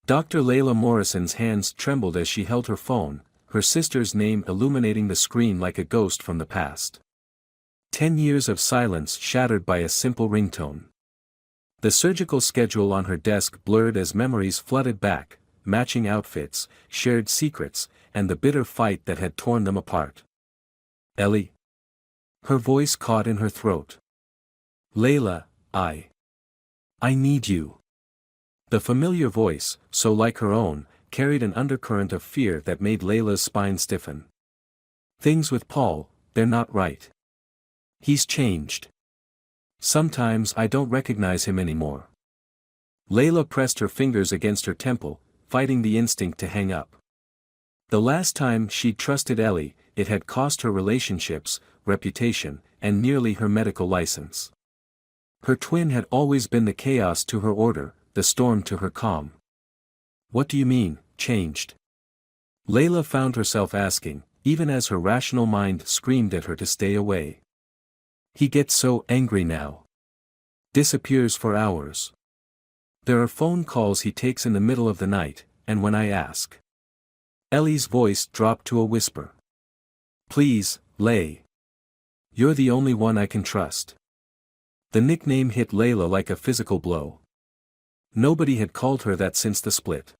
Dr. Layla Morrison's hands trembled as she held her phone, her sister's name illuminating the screen like a ghost from the past. 10 years of silence shattered by a simple ringtone. The surgical schedule on her desk blurred as memories flooded back, matching outfits, shared secrets, and the bitter fight that had torn them apart. Ellie. Her voice caught in her throat. Layla, I need you. The familiar voice, so like her own, carried an undercurrent of fear that made Layla's spine stiffen. Things with Paul, they're not right. He's changed. Sometimes I don't recognize him anymore. Layla pressed her fingers against her temple, fighting the instinct to hang up. The last time she'd trusted Ellie, it had cost her relationships, reputation, and nearly her medical license. Her twin had always been the chaos to her order, the storm to her calm. What do you mean, changed? Layla found herself asking, even as her rational mind screamed at her to stay away. He gets so angry now. Disappears for hours. There are phone calls he takes in the middle of the night, and when I ask. Ellie's voice dropped to a whisper. Please, Lay. You're the only one I can trust. The nickname hit Layla like a physical blow. Nobody had called her that since the split.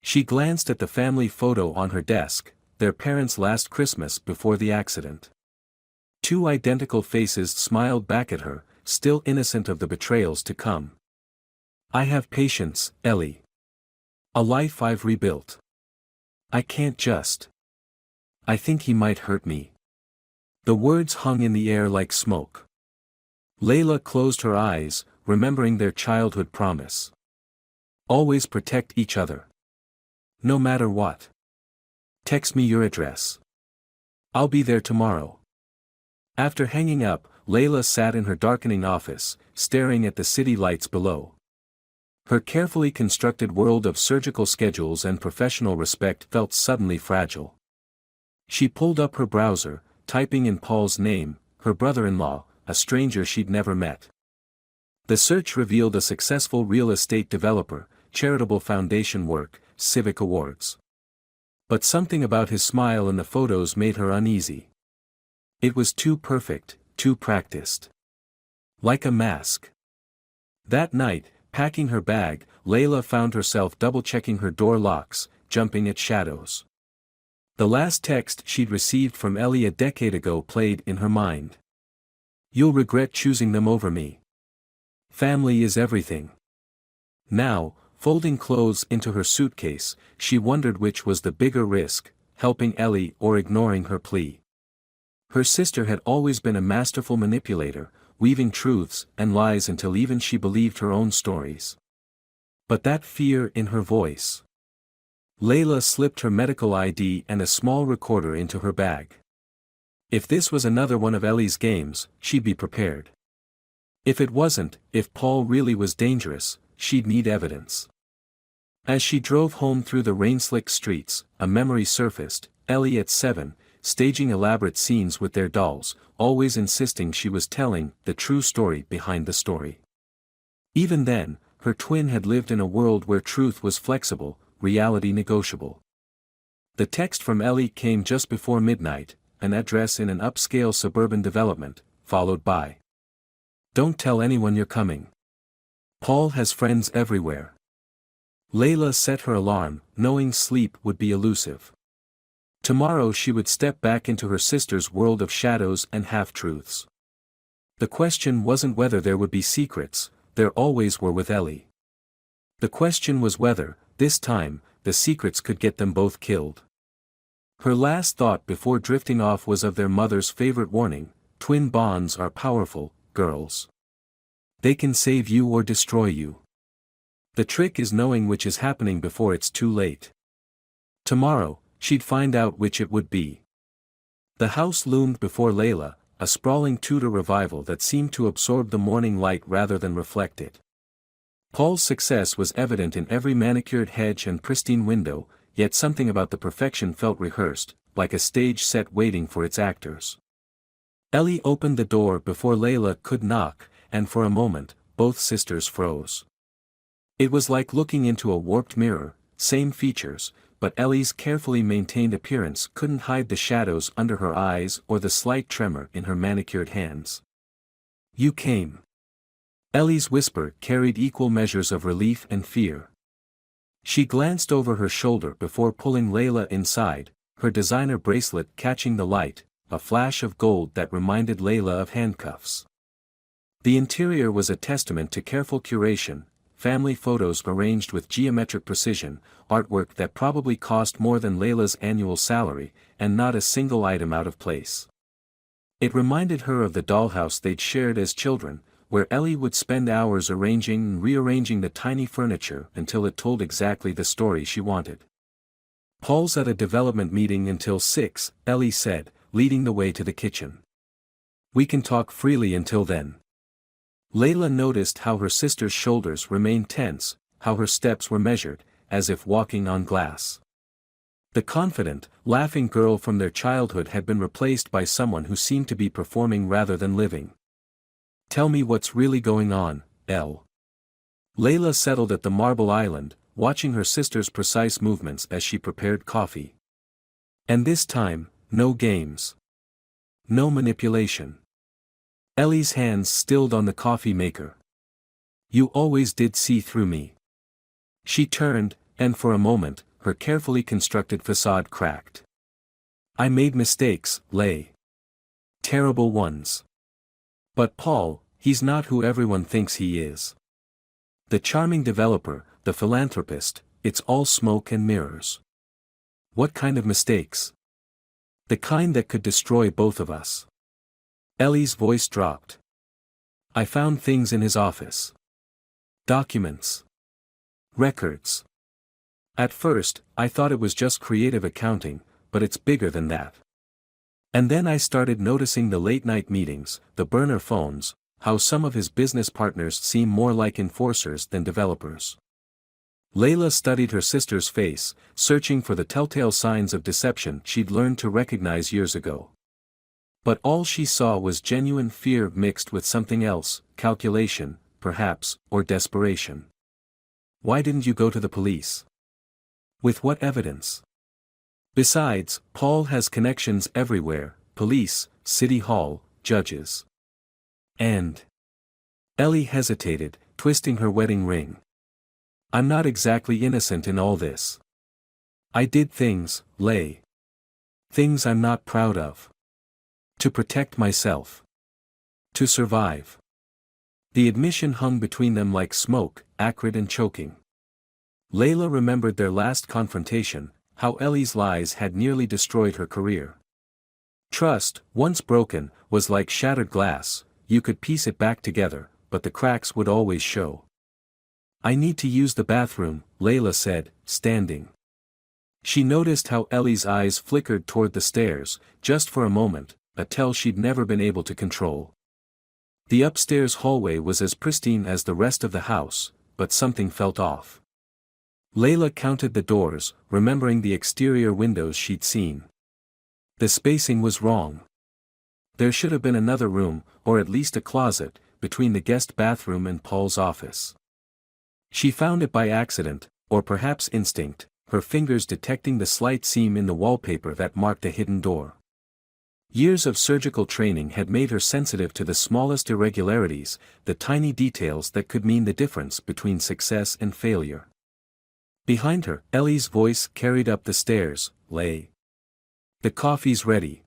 She glanced at the family photo on her desk, their parents' last Christmas before the accident. Two identical faces smiled back at her, still innocent of the betrayals to come. I have patience, Ellie. A life I've rebuilt. I can't just. I think he might hurt me. The words hung in the air like smoke. Layla closed her eyes, remembering their childhood promise. Always protect each other. No matter what. Text me your address. I'll be there tomorrow. After hanging up, Layla sat in her darkening office, staring at the city lights below. Her carefully constructed world of surgical schedules and professional respect felt suddenly fragile. She pulled up her browser, typing in Paul's name, her brother-in-law, a stranger she'd never met. The search revealed a successful real estate developer, charitable foundation work, civic awards. But something about his smile in the photos made her uneasy. It was too perfect, too practiced. Like a mask. That night, packing her bag, Layla found herself double-checking her door locks, jumping at shadows. The last text she'd received from Ellie a decade ago played in her mind. You'll regret choosing them over me. Family is everything. Now, folding clothes into her suitcase, she wondered which was the bigger risk, helping Ellie or ignoring her plea. Her sister had always been a masterful manipulator, weaving truths and lies until even she believed her own stories. But that fear in her voice. Layla slipped her medical ID and a small recorder into her bag. If this was another one of Ellie's games, she'd be prepared. If it wasn't, if Paul really was dangerous, she'd need evidence. As she drove home through the rain-slicked streets, a memory surfaced, Ellie at 7, staging elaborate scenes with their dolls, always insisting she was telling the true story behind the story. Even then, her twin had lived in a world where truth was flexible, reality negotiable. The text from Ellie came just before midnight, an address in an upscale suburban development, followed by, "Don't tell anyone you're coming. Paul has friends everywhere." Layla set her alarm, knowing sleep would be elusive. Tomorrow she would step back into her sister's world of shadows and half-truths. The question wasn't whether there would be secrets, there always were with Ellie. The question was whether, this time, the secrets could get them both killed. Her last thought before drifting off was of their mother's favorite warning: twin bonds are powerful, girls. They can save you or destroy you. The trick is knowing which is happening before it's too late. Tomorrow, she'd find out which it would be. The house loomed before Layla, a sprawling Tudor revival that seemed to absorb the morning light rather than reflect it. Paul's success was evident in every manicured hedge and pristine window, yet something about the perfection felt rehearsed, like a stage set waiting for its actors. Ellie opened the door before Layla could knock, and for a moment, both sisters froze. It was like looking into a warped mirror, same features, but Ellie's carefully maintained appearance couldn't hide the shadows under her eyes or the slight tremor in her manicured hands. "You came." Ellie's whisper carried equal measures of relief and fear. She glanced over her shoulder before pulling Layla inside, her designer bracelet catching the light, a flash of gold that reminded Layla of handcuffs. The interior was a testament to careful curation, family photos arranged with geometric precision, artwork that probably cost more than Layla's annual salary, and not a single item out of place. It reminded her of the dollhouse they'd shared as children, where Ellie would spend hours arranging and rearranging the tiny furniture until it told exactly the story she wanted. "Paul's at a development meeting until 6, Ellie said, leading the way to the kitchen. "We can talk freely until then." Layla noticed how her sister's shoulders remained tense, how her steps were measured, as if walking on glass. The confident, laughing girl from their childhood had been replaced by someone who seemed to be performing rather than living. "Tell me what's really going on, Elle." Layla settled at the marble island, watching her sister's precise movements as she prepared coffee. And this time, no games. No manipulation. Ellie's hands stilled on the coffee maker. "You always did see through me." She turned, and for a moment, her carefully constructed facade cracked. "I made mistakes, Lay. Terrible ones. But Paul, he's not who everyone thinks he is. The charming developer, the philanthropist, it's all smoke and mirrors." "What kind of mistakes?" "The kind that could destroy both of us." Ellie's voice dropped. "I found things in his office. Documents. Records. At first, I thought it was just creative accounting, but it's bigger than that. And then I started noticing the late-night meetings, the burner phones, how some of his business partners seem more like enforcers than developers." Layla studied her sister's face, searching for the telltale signs of deception she'd learned to recognize years ago. But all she saw was genuine fear mixed with something else, calculation, perhaps, or desperation. "Why didn't you go to the police? With what evidence? Besides, Paul has connections everywhere, police, city hall, judges. And..." Ellie hesitated, twisting her wedding ring. "I'm not exactly innocent in all this. I did things, Lay. Things I'm not proud of. To protect myself. To survive." The admission hung between them like smoke, acrid and choking. Layla remembered their last confrontation, how Ellie's lies had nearly destroyed her career. Trust, once broken, was like shattered glass, you could piece it back together, but the cracks would always show. "I need to use the bathroom," Layla said, standing. She noticed how Ellie's eyes flickered toward the stairs, just for a moment, a tell she'd never been able to control. The upstairs hallway was as pristine as the rest of the house, but something felt off. Layla counted the doors, remembering the exterior windows she'd seen. The spacing was wrong. There should have been another room, or at least a closet, between the guest bathroom and Paul's office. She found it by accident, or perhaps instinct, her fingers detecting the slight seam in the wallpaper that marked a hidden door. Years of surgical training had made her sensitive to the smallest irregularities, the tiny details that could mean the difference between success and failure. Behind her, Ellie's voice carried up the stairs, "Lay. The coffee's ready."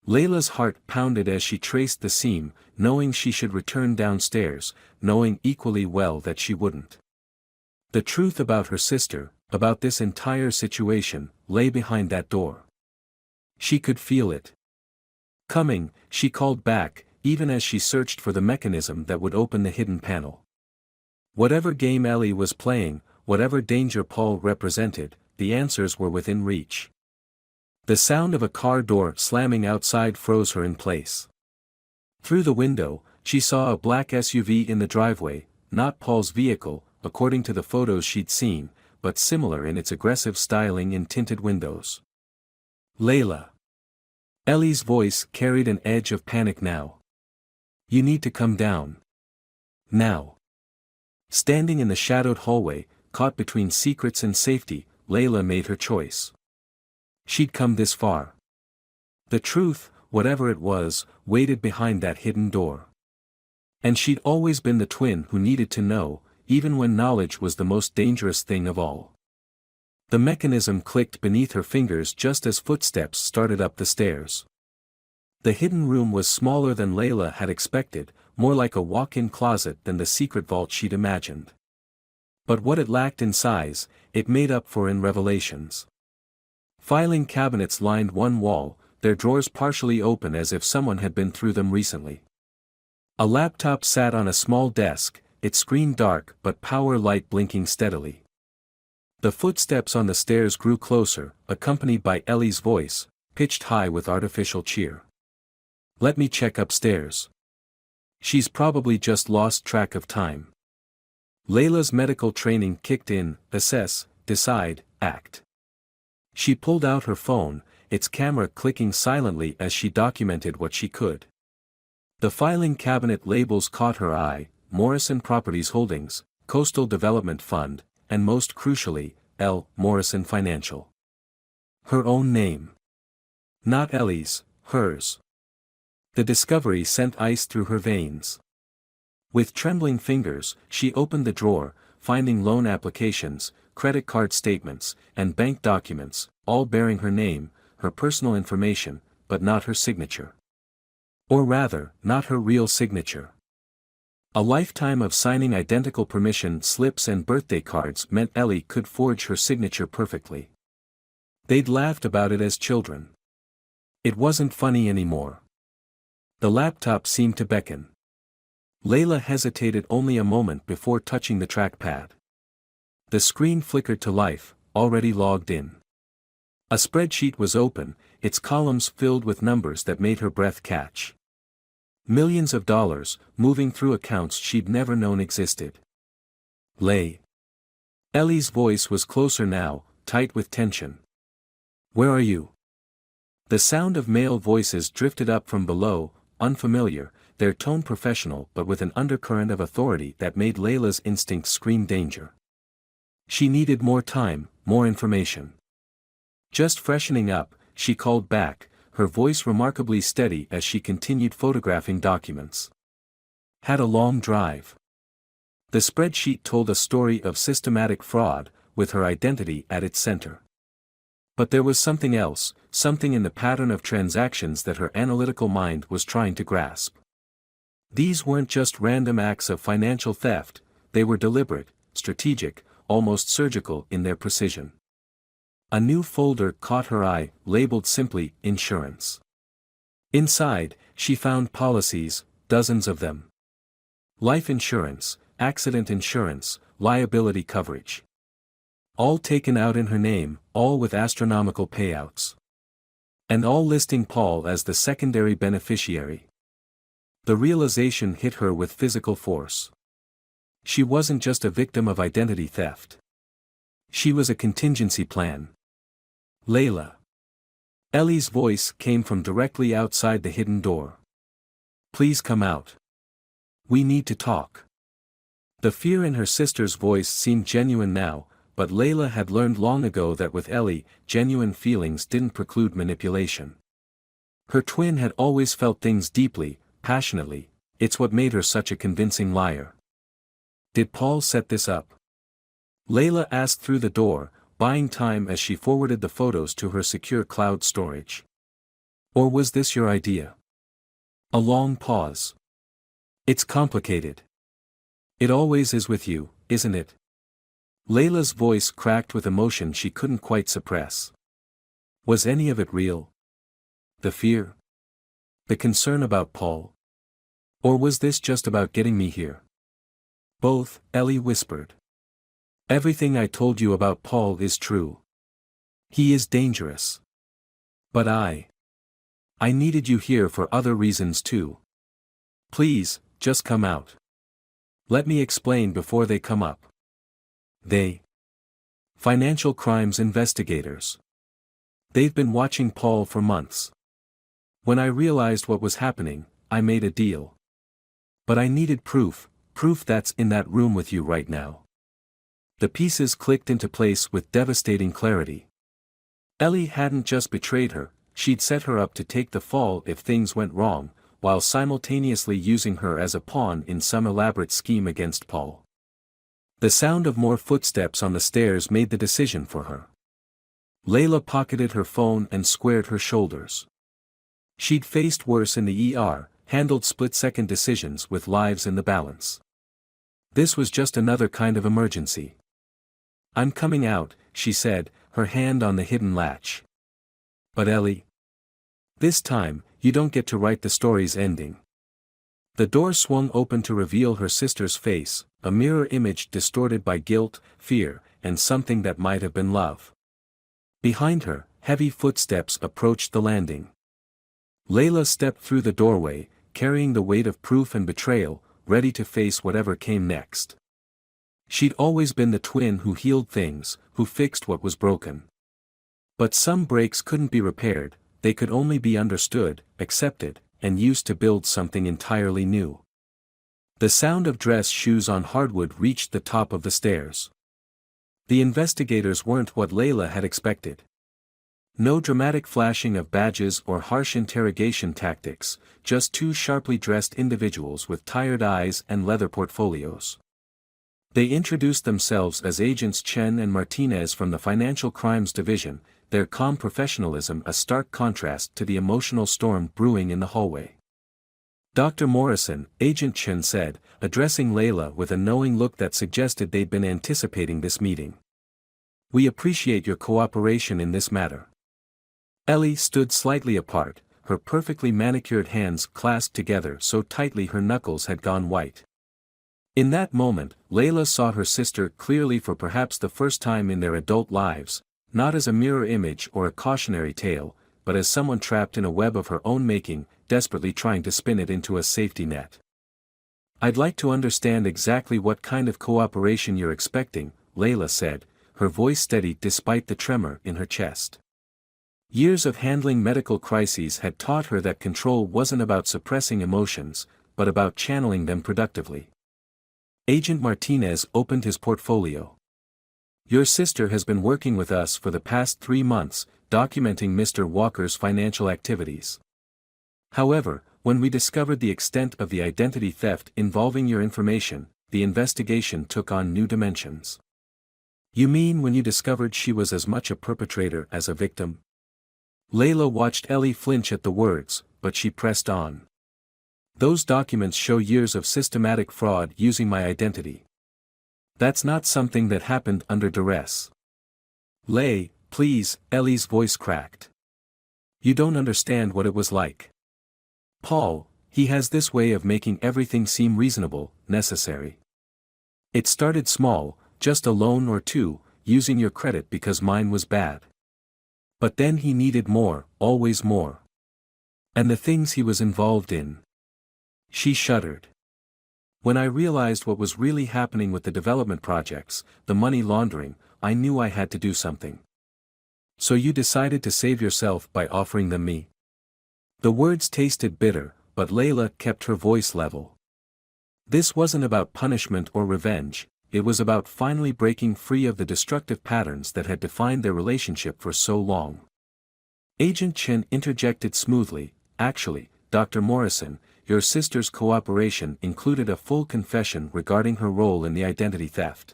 Layla's heart pounded as she traced the seam, knowing she should return downstairs, knowing equally well that she wouldn't. The truth about her sister, about this entire situation, lay behind that door. She could feel it. Coming, she called back, even as she searched for the mechanism that would open the hidden panel. Whatever game Ellie was playing, whatever danger Paul represented, the answers were within reach. The sound of a car door slamming outside froze her in place. Through the window, she saw a black SUV in the driveway, not Paul's vehicle, according to the photos she'd seen, but similar in its aggressive styling in tinted windows. "Layla." Ellie's voice carried an edge of panic now. "You need to come down. Now." Standing in the shadowed hallway, caught between secrets and safety, Layla made her choice. She'd come this far. The truth, whatever it was, waited behind that hidden door. And she'd always been the twin who needed to know, even when knowledge was the most dangerous thing of all. The mechanism clicked beneath her fingers just as footsteps started up the stairs. The hidden room was smaller than Layla had expected, more like a walk-in closet than the secret vault she'd imagined. But what it lacked in size, it made up for in revelations. Filing cabinets lined one wall, their drawers partially open as if someone had been through them recently. A laptop sat on a small desk, its screen dark but power light blinking steadily. The footsteps on the stairs grew closer, accompanied by Ellie's voice, pitched high with artificial cheer. "Let me check upstairs. She's probably just lost track of time." Layla's medical training kicked in: assess, decide, act. She pulled out her phone, its camera clicking silently as she documented what she could. The filing cabinet labels caught her eye: Morrison Properties Holdings, Coastal Development Fund, and most crucially, L. Morrison Financial. Her own name. Not Ellie's, hers. The discovery sent ice through her veins. With trembling fingers, she opened the drawer, finding loan applications, credit card statements, and bank documents, all bearing her name, her personal information, but not her signature. Or rather, not her real signature. A lifetime of signing identical permission slips and birthday cards meant Ellie could forge her signature perfectly. They'd laughed about it as children. It wasn't funny anymore. The laptop seemed to beckon. Layla hesitated only a moment before touching the trackpad. The screen flickered to life, already logged in. A spreadsheet was open, its columns filled with numbers that made her breath catch. Millions of dollars, moving through accounts she'd never known existed. Ellie's voice was closer now, tight with tension. "Where are you?" The sound of male voices drifted up from below, unfamiliar, their tone professional but with an undercurrent of authority that made Layla's instincts scream danger. She needed more time, more information. Just freshening up, she called back, her voice remarkably steady as she continued photographing documents. "Had a long drive." The spreadsheet told a story of systematic fraud, with her identity at its center. But there was something else, something in the pattern of transactions that her analytical mind was trying to grasp. These weren't just random acts of financial theft, they were deliberate, strategic, almost surgical in their precision. A new folder caught her eye, labeled simply, Insurance. Inside, she found policies, dozens of them. Life insurance, accident insurance, liability coverage. All taken out in her name, all with astronomical payouts. And all listing Paul as the secondary beneficiary. The realization hit her with physical force. She wasn't just a victim of identity theft. She was a contingency plan. "Layla." Ellie's voice came from directly outside the hidden door. "Please come out. We need to talk." The fear in her sister's voice seemed genuine now, but Layla had learned long ago that with Ellie, genuine feelings didn't preclude manipulation. Her twin had always felt things deeply, passionately, it's what made her such a convincing liar. "Did Paul set this up?" Layla asked through the door, buying time as she forwarded the photos to her secure cloud storage. "Or was this your idea?" A long pause. "It's complicated. It always is with you, isn't it?" Layla's voice cracked with emotion she couldn't quite suppress. Was any of it real? The fear? The concern about Paul? Or was this just about getting me here? "Both," Ellie whispered. "Everything I told you about Paul is true. He is dangerous. But I needed you here for other reasons too. Please, just come out. Let me explain before they come up." "They? Financial crimes investigators. They've been watching Paul for months. When I realized what was happening, I made a deal. But I needed proof proof that's in that room with you right now. The pieces clicked into place with devastating clarity. Ellie hadn't just betrayed her, she'd set her up to take the fall if things went wrong, while simultaneously using her as a pawn in some elaborate scheme against Paul. The sound of more footsteps on the stairs made the decision for her. Layla pocketed her phone and squared her shoulders. She'd faced worse in the ER, handled split-second decisions with lives in the balance. This was just another kind of emergency. "I'm coming out," she said, her hand on the hidden latch. "But Ellie, this time, you don't get to write the story's ending." The door swung open to reveal her sister's face, a mirror image distorted by guilt, fear, and something that might have been love. Behind her, heavy footsteps approached the landing. Layla stepped through the doorway, carrying the weight of proof and betrayal, ready to face whatever came next. She'd always been the twin who healed things, who fixed what was broken. But some breaks couldn't be repaired, they could only be understood, accepted, and used to build something entirely new. The sound of dress shoes on hardwood reached the top of the stairs. The investigators weren't what Layla had expected. No dramatic flashing of badges or harsh interrogation tactics, just two sharply dressed individuals with tired eyes and leather portfolios. They introduced themselves as Agents Chen and Martinez from the Financial Crimes Division, their calm professionalism a stark contrast to the emotional storm brewing in the hallway. "Dr. Morrison," Agent Chen said, addressing Layla with a knowing look that suggested they'd been anticipating this meeting. "We appreciate your cooperation in this matter." Ellie stood slightly apart, her perfectly manicured hands clasped together so tightly her knuckles had gone white. In that moment, Layla saw her sister clearly for perhaps the first time in their adult lives, not as a mirror image or a cautionary tale, but as someone trapped in a web of her own making, desperately trying to spin it into a safety net. "I'd like to understand exactly what kind of cooperation you're expecting," Layla said, her voice steady despite the tremor in her chest. Years of handling medical crises had taught her that control wasn't about suppressing emotions, but about channeling them productively. Agent Martinez opened his portfolio. "Your sister has been working with us for the past 3 months, documenting Mr. Walker's financial activities. However, when we discovered the extent of the identity theft involving your information, the investigation took on new dimensions." "You mean when you discovered she was as much a perpetrator as a victim?" Layla watched Ellie flinch at the words, but she pressed on. "Those documents show years of systematic fraud using my identity. That's not something that happened under duress." "Lay, please," Ellie's voice cracked. "You don't understand what it was like. Paul, he has this way of making everything seem reasonable, necessary. It started small, just a loan or two, using your credit because mine was bad. But then he needed more, always more. And the things he was involved in." She shuddered. "When I realized what was really happening with the development projects, the money laundering, I knew I had to do something." "So you decided to save yourself by offering them me?" The words tasted bitter, but Layla kept her voice level. This wasn't about punishment or revenge, it was about finally breaking free of the destructive patterns that had defined their relationship for so long. Agent Chen interjected smoothly, "Actually, Dr. Morrison, your sister's cooperation included a full confession regarding her role in the identity theft.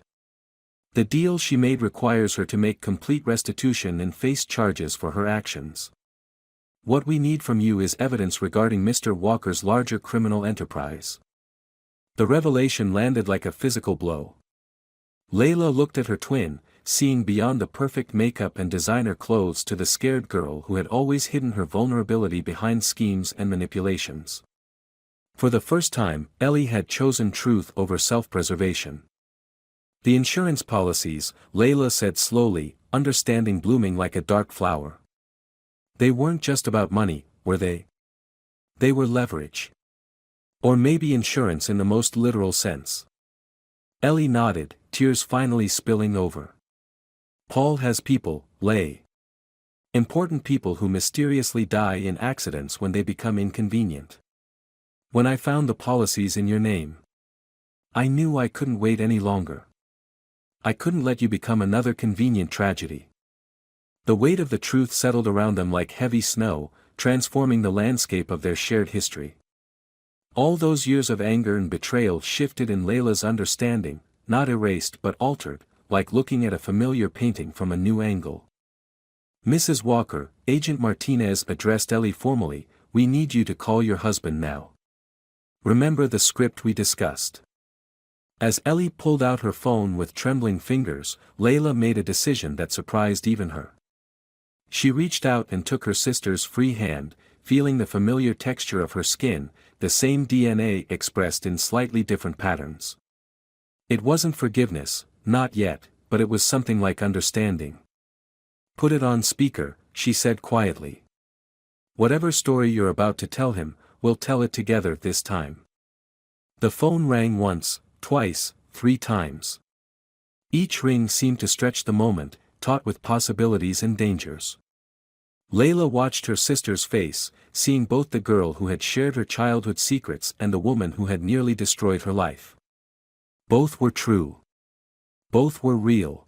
The deal she made requires her to make complete restitution and face charges for her actions. What we need from you is evidence regarding Mr. Walker's larger criminal enterprise." The revelation landed like a physical blow. Layla looked at her twin, seeing beyond the perfect makeup and designer clothes to the scared girl who had always hidden her vulnerability behind schemes and manipulations. For the first time, Ellie had chosen truth over self-preservation. "The insurance policies," Layla said slowly, understanding blooming like a dark flower. "They weren't just about money, were they? They were leverage. Or maybe insurance in the most literal sense." Ellie nodded, tears finally spilling over. "Paul has people, Lay. Important people who mysteriously die in accidents when they become inconvenient. When I found the policies in your name, I knew I couldn't wait any longer. I couldn't let you become another convenient tragedy. The weight of the truth settled around them like heavy snow, transforming the landscape of their shared history. All those years of anger and betrayal shifted in Layla's understanding, not erased but altered, like looking at a familiar painting from a new angle. Mrs. Walker, Agent Martinez addressed Ellie formally, "We need you to call your husband now. Remember the script we discussed." As Ellie pulled out her phone with trembling fingers, Layla made a decision that surprised even her. She reached out and took her sister's free hand, feeling the familiar texture of her skin, the same DNA expressed in slightly different patterns. It wasn't forgiveness, not yet, but it was something like understanding. "Put it on speaker," she said quietly. "Whatever story you're about to tell him, we'll tell it together this time." The phone rang once, twice, 3 times. Each ring seemed to stretch the moment, taut with possibilities and dangers. Layla watched her sister's face, seeing both the girl who had shared her childhood secrets and the woman who had nearly destroyed her life. Both were true. Both were real.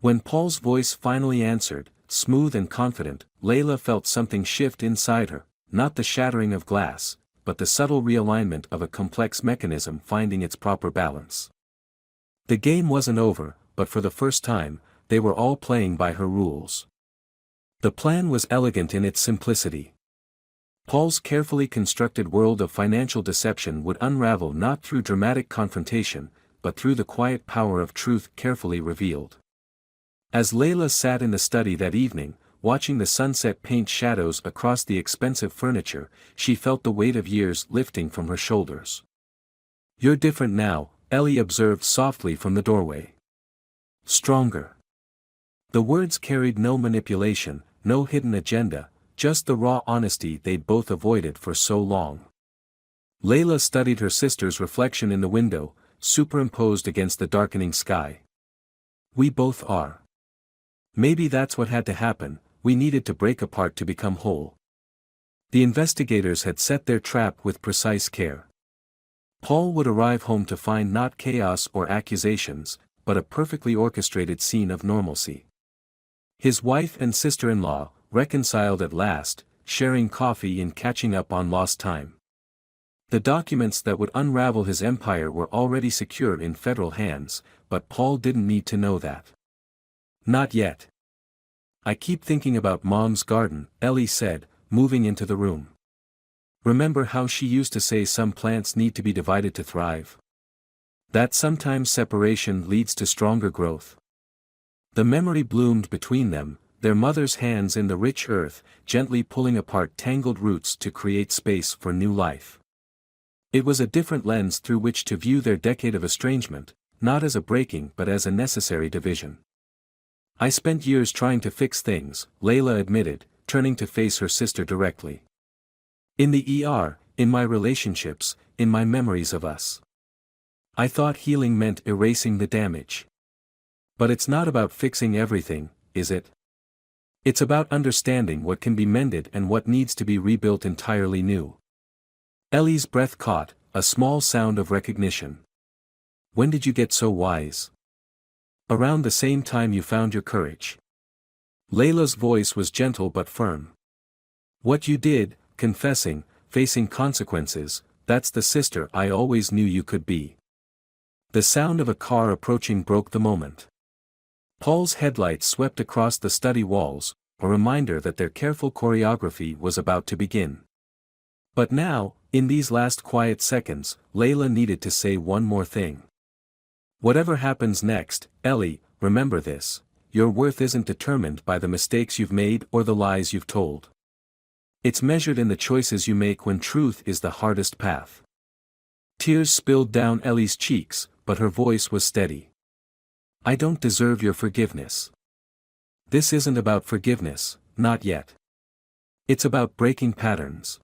When Paul's voice finally answered, smooth and confident, Layla felt something shift inside her, not the shattering of glass, but the subtle realignment of a complex mechanism finding its proper balance. The game wasn't over, but for the first time, they were all playing by her rules. The plan was elegant in its simplicity. Paul's carefully constructed world of financial deception would unravel not through dramatic confrontation, but through the quiet power of truth carefully revealed. As Layla sat in the study that evening, watching the sunset paint shadows across the expensive furniture, she felt the weight of years lifting from her shoulders. "You're different now," Ellie observed softly from the doorway. "Stronger." The words carried no manipulation, no hidden agenda, just the raw honesty they'd both avoided for so long. Layla studied her sister's reflection in the window, superimposed against the darkening sky. "We both are. Maybe that's what had to happen, we needed to break apart to become whole." The investigators had set their trap with precise care. Paul would arrive home to find not chaos or accusations, but a perfectly orchestrated scene of normalcy. His wife and sister-in-law, reconciled at last, sharing coffee and catching up on lost time. The documents that would unravel his empire were already secure in federal hands, but Paul didn't need to know that. "Not yet. I keep thinking about Mom's garden," Ellie said, moving into the room. "Remember how she used to say some plants need to be divided to thrive? That sometimes separation leads to stronger growth." The memory bloomed between them, their mother's hands in the rich earth, gently pulling apart tangled roots to create space for new life. It was a different lens through which to view their decade of estrangement, not as a breaking but as a necessary division. "I spent years trying to fix things," Layla admitted, turning to face her sister directly. "In the ER, in my relationships, in my memories of us. I thought healing meant erasing the damage. But it's not about fixing everything, is it? It's about understanding what can be mended and what needs to be rebuilt entirely new." Ellie's breath caught, a small sound of recognition. "When did you get so wise?" "Around the same time you found your courage." Layla's voice was gentle but firm. "What you did, confessing, facing consequences, that's the sister I always knew you could be." The sound of a car approaching broke the moment. Paul's headlights swept across the study walls, a reminder that their careful choreography was about to begin. But now, in these last quiet seconds, Layla needed to say one more thing. "Whatever happens next, Ellie, remember this: your worth isn't determined by the mistakes you've made or the lies you've told. It's measured in the choices you make when truth is the hardest path." Tears spilled down Ellie's cheeks, but her voice was steady. "I don't deserve your forgiveness. This isn't about forgiveness, not yet. It's about breaking patterns.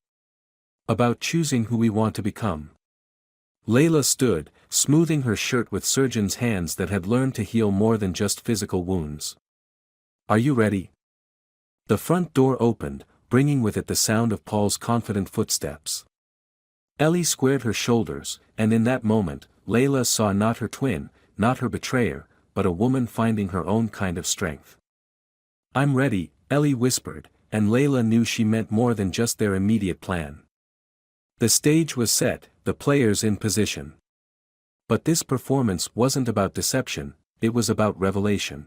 About choosing who we want to become." Layla stood, smoothing her shirt with surgeon's hands that had learned to heal more than just physical wounds. "Are you ready?" The front door opened, bringing with it the sound of Paul's confident footsteps. Ellie squared her shoulders, and in that moment, Layla saw not her twin, not her betrayer, but a woman finding her own kind of strength. "I'm ready," Ellie whispered, and Layla knew she meant more than just their immediate plan. The stage was set, the players in position. But this performance wasn't about deception, it was about revelation.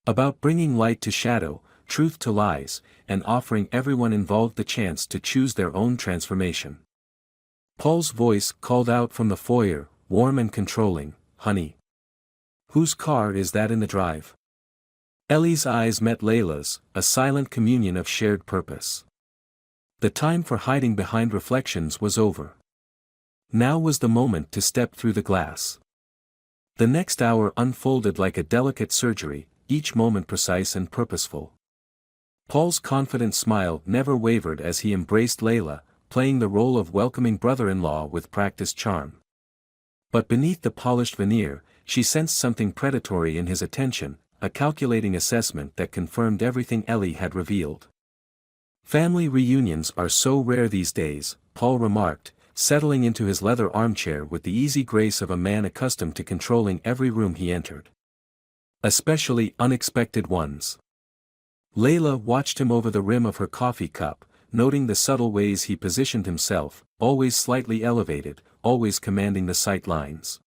About bringing light to shadow, truth to lies, and offering everyone involved the chance to choose their own transformation. Paul's voice called out from the foyer, warm and controlling, "Honey. Whose car is that in the drive?" Ellie's eyes met Layla's, a silent communion of shared purpose. The time for hiding behind reflections was over. Now was the moment to step through the glass. The next hour unfolded like a delicate surgery, each moment precise and purposeful. Paul's confident smile never wavered as he embraced Layla, playing the role of welcoming brother-in-law with practiced charm. But beneath the polished veneer, she sensed something predatory in his attention, a calculating assessment that confirmed everything Ellie had revealed. "Family reunions are so rare these days," Paul remarked, settling into his leather armchair with the easy grace of a man accustomed to controlling every room he entered. "Especially unexpected ones." Layla watched him over the rim of her coffee cup, noting the subtle ways he positioned himself, always slightly elevated, always commanding the sight lines.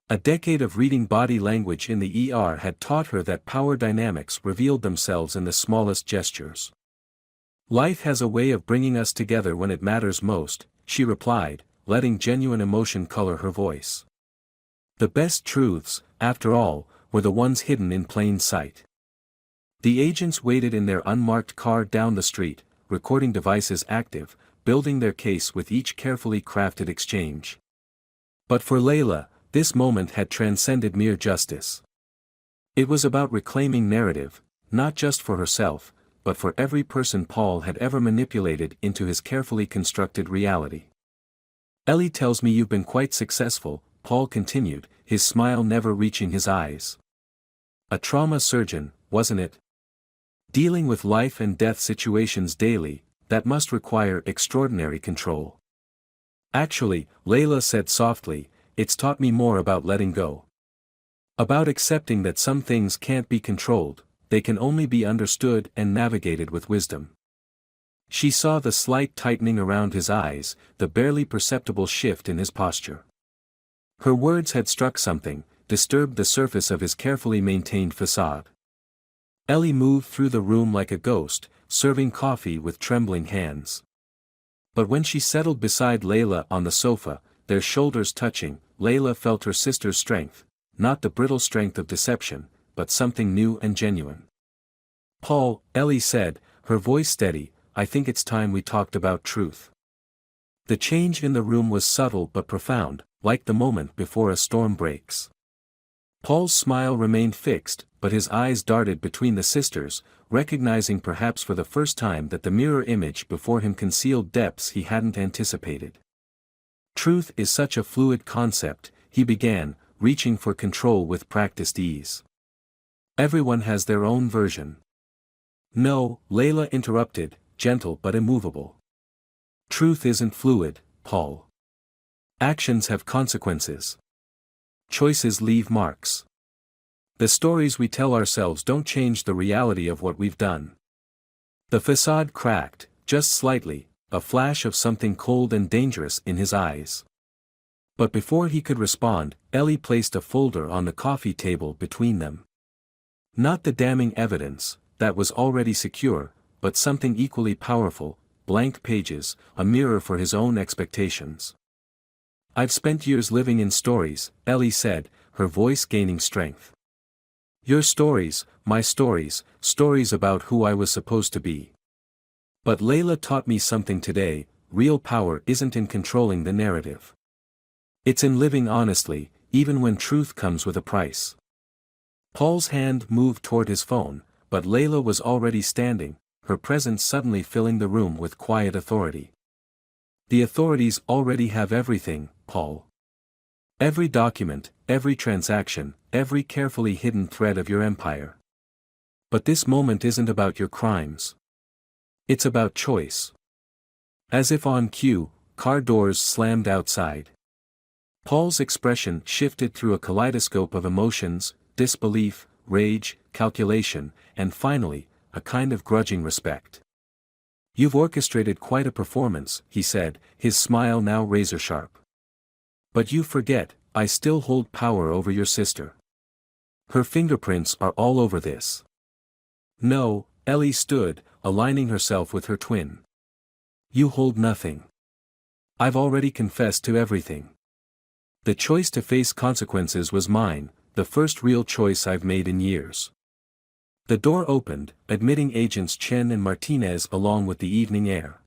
A decade of reading body language in the ER had taught her that power dynamics revealed themselves in the smallest gestures. "Life has a way of bringing us together when it matters most," she replied, letting genuine emotion color her voice. The best truths, after all, were the ones hidden in plain sight. The agents waited in their unmarked car down the street, recording devices active, building their case with each carefully crafted exchange. But for Layla, this moment had transcended mere justice. It was about reclaiming narrative, not just for herself, but for every person Paul had ever manipulated into his carefully constructed reality. "Ellie tells me you've been quite successful," Paul continued, his smile never reaching his eyes. "A trauma surgeon, wasn't it? Dealing with life and death situations daily, that must require extraordinary control." "Actually," Layla said softly, "it's taught me more about letting go. About accepting that some things can't be controlled, they can only be understood and navigated with wisdom." She saw the slight tightening around his eyes, the barely perceptible shift in his posture. Her words had struck something, disturbed the surface of his carefully maintained facade. Ellie moved through the room like a ghost, serving coffee with trembling hands. But when she settled beside Layla on the sofa, their shoulders touching, Layla felt her sister's strength, not the brittle strength of deception, but something new and genuine. "Paul," Ellie said, her voice steady, "I think it's time we talked about truth." The change in the room was subtle but profound, like the moment before a storm breaks. Paul's smile remained fixed, but his eyes darted between the sisters, recognizing perhaps for the first time that the mirror image before him concealed depths he hadn't anticipated. "Truth is such a fluid concept," he began, reaching for control with practiced ease. "Everyone has their own version." "No," Layla interrupted, gentle but immovable. "Truth isn't fluid, Paul. Actions have consequences. Choices leave marks. The stories we tell ourselves don't change the reality of what we've done." The facade cracked, just slightly, a flash of something cold and dangerous in his eyes. But before he could respond, Ellie placed a folder on the coffee table between them. Not the damning evidence, that was already secure, but something equally powerful, blank pages, a mirror for his own expectations. "I've spent years living in stories," Ellie said, her voice gaining strength. "Your stories, my stories, stories about who I was supposed to be. But Layla taught me something today: real power isn't in controlling the narrative. It's in living honestly, even when truth comes with a price." Paul's hand moved toward his phone, but Layla was already standing, her presence suddenly filling the room with quiet authority. "The authorities already have everything, Paul. Every document, every transaction, every carefully hidden thread of your empire. But this moment isn't about your crimes. It's about choice." As if on cue, car doors slammed outside. Paul's expression shifted through a kaleidoscope of emotions, disbelief, rage, calculation, and finally, a kind of grudging respect. "You've orchestrated quite a performance," he said, his smile now razor-sharp. "But you forget, I still hold power over your sister. Her fingerprints are all over this." "No," Ellie stood, aligning herself with her twin. "You hold nothing. I've already confessed to everything. The choice to face consequences was mine, the first real choice I've made in years." The door opened, admitting agents Chen and Martinez along with the evening air.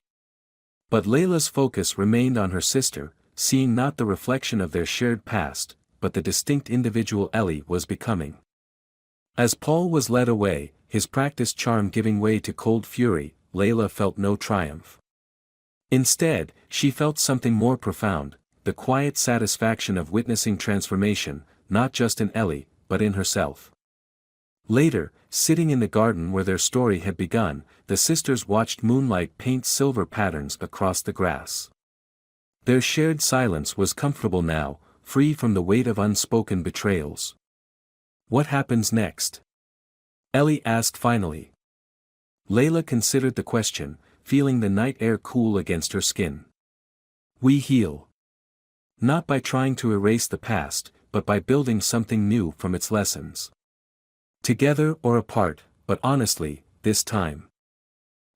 But Layla's focus remained on her sister, seeing not the reflection of their shared past, but the distinct individual Ellie was becoming. As Paul was led away, his practiced charm giving way to cold fury, Layla felt no triumph. Instead, she felt something more profound, the quiet satisfaction of witnessing transformation, not just in Ellie, but in herself. Later, sitting in the garden where their story had begun, the sisters watched moonlight paint silver patterns across the grass. Their shared silence was comfortable now, free from the weight of unspoken betrayals. "What happens next?" Ellie asked finally. Layla considered the question, feeling the night air cool against her skin. "We heal. Not by trying to erase the past, but by building something new from its lessons. Together or apart, but honestly, this time."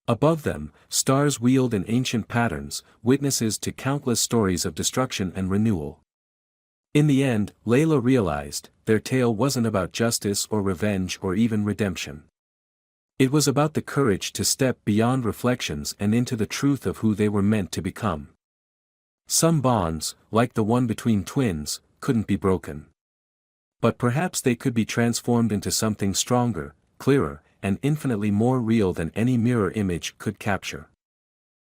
Above them, stars wheeled in ancient patterns, witnesses to countless stories of destruction and renewal. In the end, Layla realized, their tale wasn't about justice or revenge or even redemption. It was about the courage to step beyond reflections and into the truth of who they were meant to become. Some bonds, like the one between twins, couldn't be broken. But perhaps they could be transformed into something stronger, clearer, and infinitely more real than any mirror image could capture.